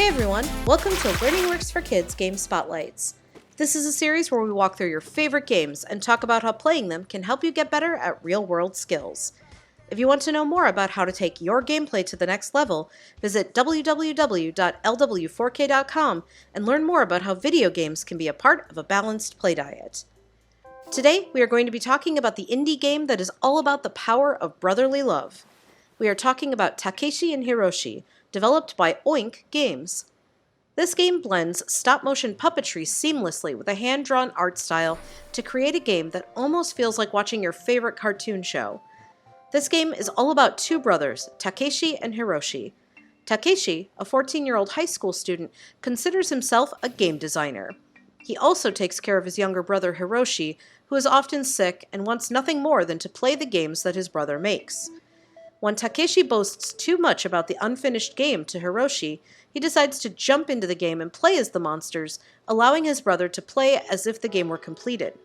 Hey everyone, welcome to Learning Works for Kids Game Spotlights. This is a series where we walk through your favorite games and talk about how playing them can help you get better at real-world skills. If you want to know more about how to take your gameplay to the next level, visit www.lw4k.com and learn more about how video games can be a part of a balanced play diet. Today, we are going to be talking about the indie game that is all about the power of brotherly love. We are talking about Takeshi and Hiroshi, developed by Oink Games. This game blends stop-motion puppetry seamlessly with a hand-drawn art style to create a game that almost feels like watching your favorite cartoon show. This game is all about two brothers, Takeshi and Hiroshi. Takeshi, a 14-year-old high school student, considers himself a game designer. He also takes care of his younger brother Hiroshi, who is often sick and wants nothing more than to play the games that his brother makes. When Takeshi boasts too much about the unfinished game to Hiroshi, he decides to jump into the game and play as the monsters, allowing his brother to play as if the game were completed.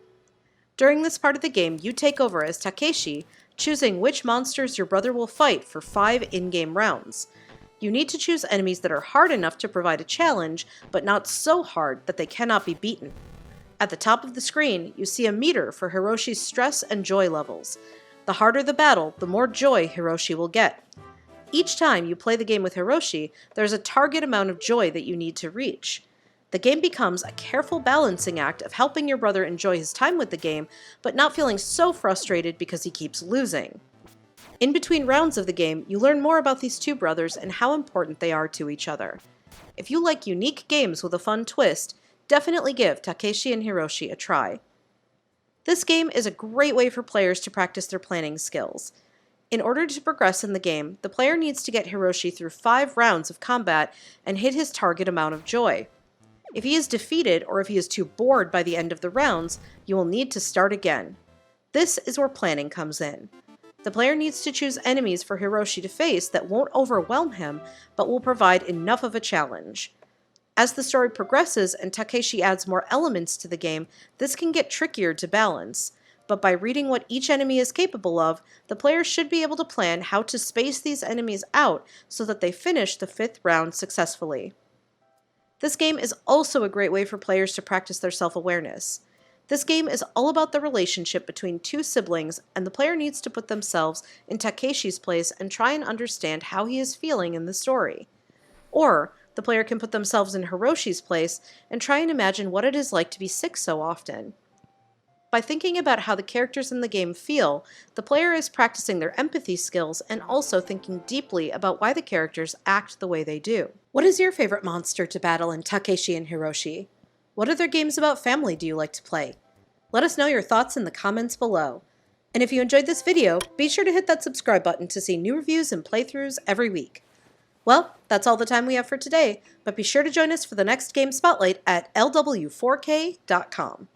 During this part of the game, you take over as Takeshi, choosing which monsters your brother will fight for 5 in-game rounds. You need to choose enemies that are hard enough to provide a challenge, but not so hard that they cannot be beaten. At the top of the screen, you see a meter for Hiroshi's stress and joy levels. The harder the battle, the more joy Hiroshi will get. Each time you play the game with Hiroshi, there's a target amount of joy that you need to reach. The game becomes a careful balancing act of helping your brother enjoy his time with the game, but not feeling so frustrated because he keeps losing. In between rounds of the game, you learn more about these two brothers and how important they are to each other. If you like unique games with a fun twist, definitely give Takeshi and Hiroshi a try. This game is a great way for players to practice their planning skills. In order to progress in the game, the player needs to get Hiroshi through 5 rounds of combat and hit his target amount of joy. If he is defeated or if he is too bored by the end of the rounds, you will need to start again. This is where planning comes in. The player needs to choose enemies for Hiroshi to face that won't overwhelm him, but will provide enough of a challenge. As the story progresses and Takeshi adds more elements to the game, this can get trickier to balance. But by reading what each enemy is capable of, the player should be able to plan how to space these enemies out so that they finish the 5th round successfully. This game is also a great way for players to practice their self-awareness. This game is all about the relationship between two siblings, and the player needs to put themselves in Takeshi's place and try and understand how he is feeling in the story. Or, the player can put themselves in Hiroshi's place and try and imagine what it is like to be sick so often. By thinking about how the characters in the game feel, the player is practicing their empathy skills and also thinking deeply about why the characters act the way they do. What is your favorite monster to battle in Takeshi and Hiroshi? What other games about family do you like to play? Let us know your thoughts in the comments below. And if you enjoyed this video, be sure to hit that subscribe button to see new reviews and playthroughs every week. Well, that's all the time we have for today, but be sure to join us for the next Game Spotlight at lw4k.com.